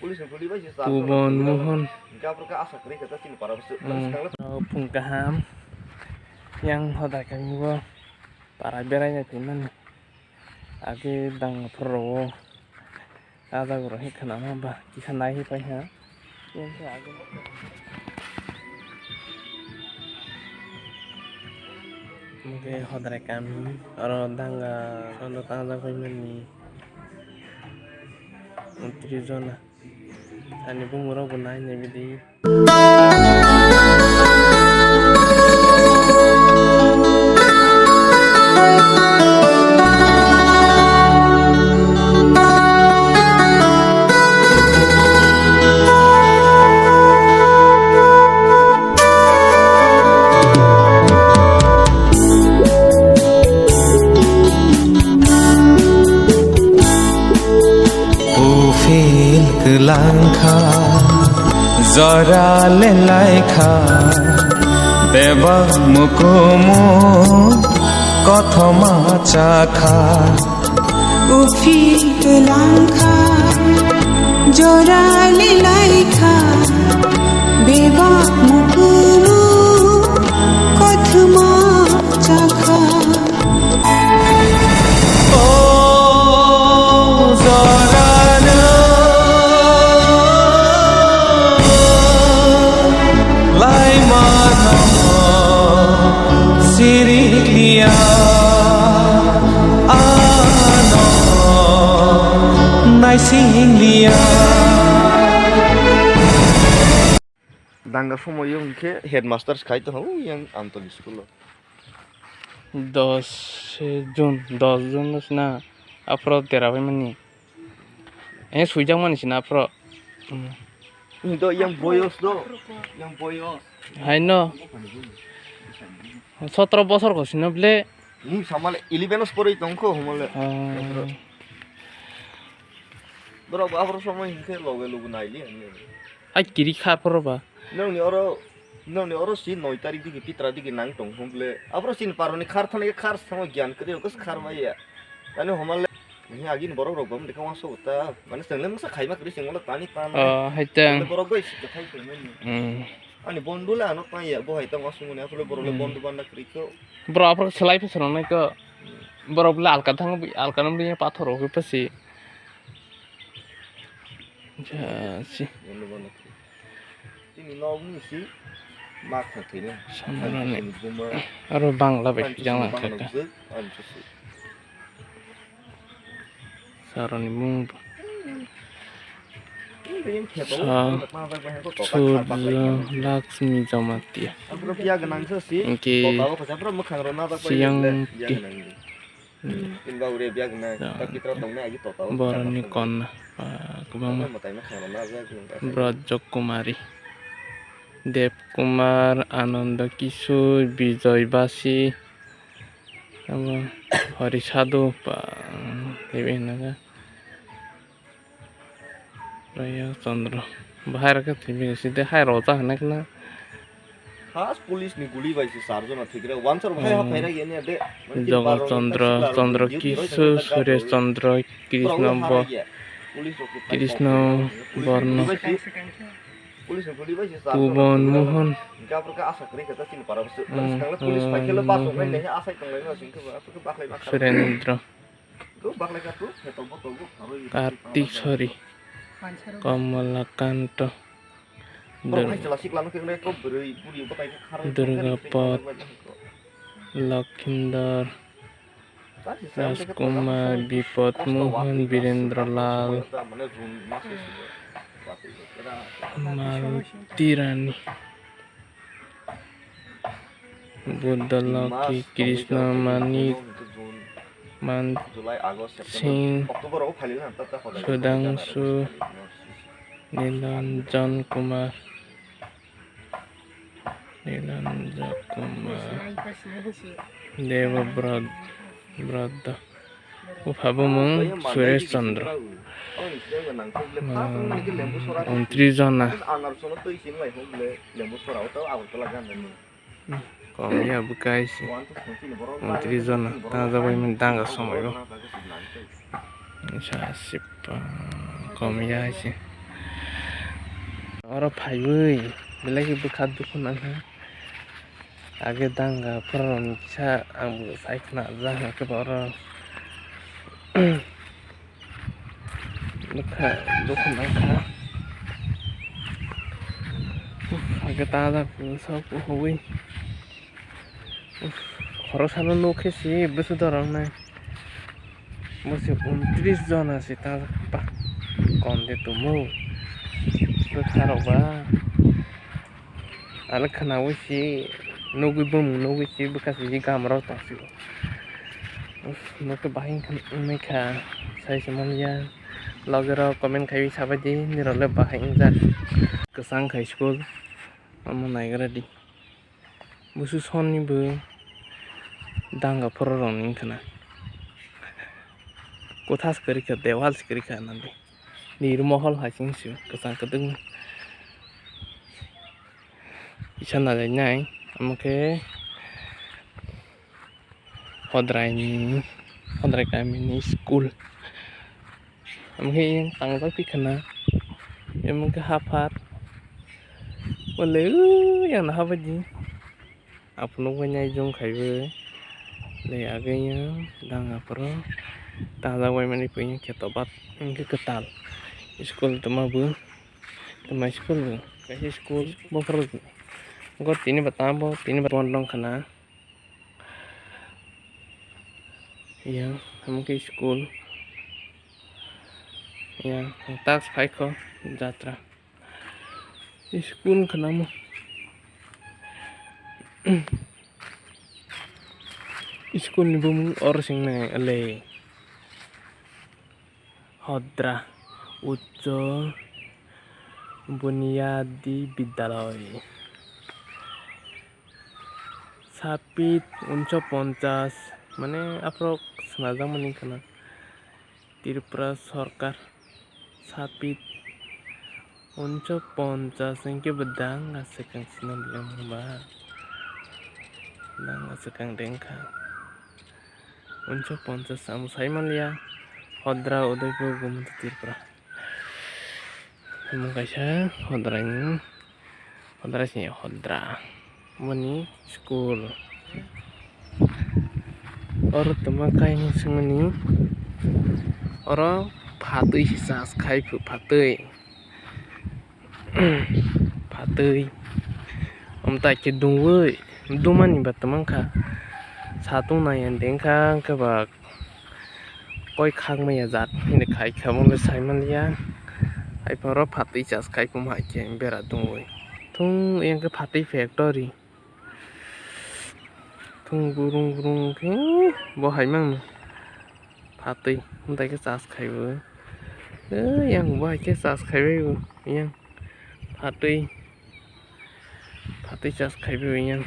Pubon Mohon Pungkaham yang hoda kami gua para beranya timan age dang pro ada guru hikana namba kisah nahi pahya yang age mungkin hoda kami orang dangga sondo tangga pahmani untuk zona ani bumuro bunanya bidi langkha জৰালে লাইখা দেবা মুকুমু কথমা চাখা উফিত langkha জৰালে লাইখা দেবা মুকুমু কথমা চাখা Dangga semua yang ke headmaster sekali tuh yang Anton school 10 Jun na apro terapi mani sujang mani sina apro itu yang boyos yang boyos hai no 17 বছর কইছিল বলে সামালে 11 পরেই তংকো হমলে বড় আবার সময় হিতে লগে লগে নাইলি আই কিরি খা পরবা ননি অরো সি 9 তারিখ দিকে পিতরা দিকে নাং টং হমলে আবার সিন পারনি খার থানে খার সময় জ্ঞান করে ওকস খার মাইয়া তানে হমলে নি আগিন বড় রকম দেখা মাসো তা মানে সেলে মসা খাইমা করে সেঙ্গলা তানি তান হাইতাং বড় গইস খাই কইনি ani bondula ano tanya bohai tang asumune afle borole bondu banda kriko bro apro selai pesan nai ko bro bla alka thang alka nam ri pathor ho pasi jasi bondu banda ini lawni si mak thine samrane aro bangla be jangla kaka sarani mung Laksmi Jamatia Inki Siang Borani Kona Kubama Brajok Kumari Dev Kumar Ananda Kishore Bijoy Basi Hari Sadhu Pak Raya Chandra bahar ka thimi side hai rota hanak na khas police ni guli baisi sarjona thikre once or bhai ha phaira yene ade Jagat Chandra Kishore Suresh Chandra Krishna Barna Pubon Mohon Surendra Kartik Sori Kamalakanto Durgapot Lakhindar Rajkumar Bipot Mohan Birendra Lal Maltirani Buddhalaki Krishna Manik Singh Sudangsu Nilanjan Kumar Deva Brada Uphabamung Suresh Chandra 29 jana Komia bukai sih 29 jana tangga boy mentangga somoyo Syasip komia sih oro phaiui belai bukha duku nangha age danga phoron kisa ang saikna jang ke oro bukha duku nangha age tada sok hui খরচানো লোক এসে বেশি ধরন নাই বসে 29 জন আছে তা কম দে তুমো তো খারবা আলে খানাও সে নগুই বম নগুই সে বকাসি গামরাও তাসি নকে বাহিন খান মেখা সাইছে মনিয়া লগেরা কমেন্ট খাই সাবাদি নিরলে বাহিন যা কেসাং খাই স্কুল আমো নাইগরাদি বুসু সননিबो danga pororong ning kana kothas karika dewal karika nande nirmohol hasing su kesang kedeng isana dai nai amke hodrai kami school amke yang tangba pikana amke hafat boleh yang habaji apno ganyai jong khaibe le agenya danga pro tada wai mani punya ketobat ingke ketal school temabu tema school kasih school bofro gor tini batambo tini batondong kana ya hamke school ya tax phaiko jatra school kana mo school ni bumung or sing na ale hodra ucco bunyadi bidyalay sapit 49 মানে aprok senajang maning kana Tripura Sarkar sapit 49 engke bedang asekang sinam belum ba dang asekang dengka 49 samu saimalia hodra udaipur gumut Tripura mungkaisa hodra sini hodra mani school or temakai ni sengani oro phatui sas khai phu phatui omta ke dungwei dumani batamangkha satung nayan dengkha ke ba koi khang maya jat ni khai khamong le saimalia ai paro phatui sas khai phu ma ke bera dungwei thung yang ke phatui factory thung burung ke bo haimang phatui umtai ke sas khaibu yang bo ke sas khaibu yang phatui sas khaibu yang